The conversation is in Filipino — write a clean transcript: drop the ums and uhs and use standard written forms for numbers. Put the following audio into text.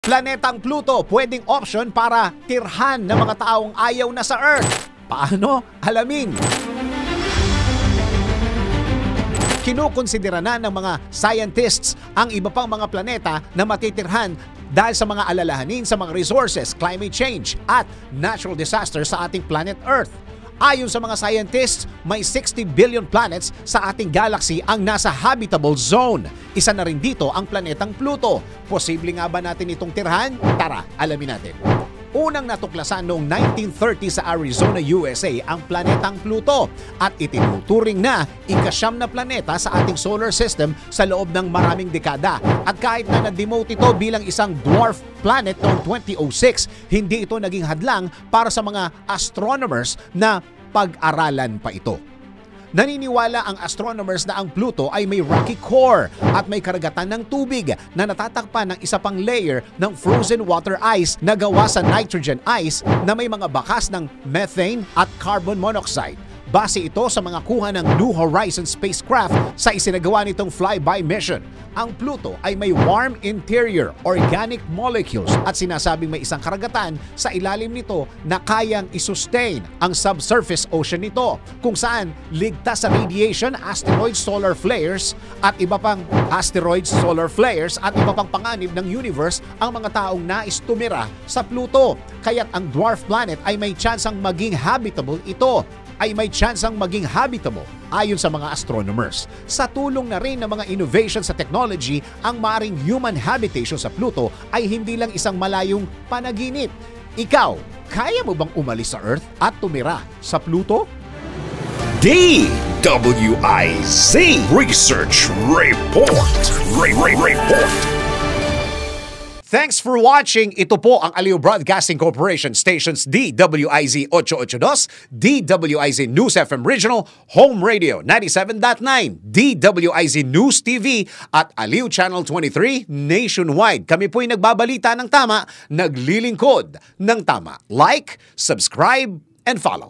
Planetang Pluto pwedeng option para tirhan ng mga taong ayaw na sa Earth. Paano? Alamin. Kinukonsidera na ng mga scientists ang iba pang mga planeta na matitirhan dahil sa mga alalahanin sa mga resources, climate change at natural disaster sa ating planet Earth. Ayon sa mga scientists, may 60 billion planets sa ating galaxy ang nasa habitable zone. Isa na rin dito ang planetang Pluto. Posible nga ba natin itong tirhan? Tara, alamin natin. Unang natuklasan noong 1930 sa Arizona, USA ang planetang Pluto at itinuturing na ika-9 na planeta sa ating solar system sa loob ng maraming dekada. At kahit na na-demote ito bilang isang dwarf planet noong 2006, hindi ito naging hadlang para sa mga astronomers na pag-aralan pa ito. Naniniwala ang astronomers na ang Pluto ay may rocky core at may karagatan ng tubig na natatakpan ng isa pang layer ng frozen water ice na gawa sa nitrogen ice na may mga bakas ng methane at carbon monoxide. Base ito sa mga kuha ng New Horizons spacecraft sa isinagawa nitong flyby mission. Ang Pluto ay may warm interior, organic molecules at sinasabing may isang karagatan sa ilalim nito na kayang isustain ang subsurface ocean nito, kung saan ligtas sa radiation, asteroid solar flares at iba pang panganib ng universe ang mga taong nais tumira sa Pluto. Kaya't ang dwarf planet ay may tsansang maging habitable ito. Ayon sa mga astronomers. Sa tulong na rin ng mga innovation sa technology, ang maaring human habitation sa Pluto ay hindi lang isang malayong panaginip. Ikaw, kaya mo bang umalis sa Earth at tumira sa Pluto? DWIZ Research Report. Thanks for watching. Ito po ang Aliw Broadcasting Corporation stations DWIZ 882, DWIZ News FM Regional, Home Radio 97.9, DWIZ News TV at Aliw Channel 23 nationwide. Kami po'y nagbabalita ng tama, naglilingkod ng tama. Like, subscribe, and follow.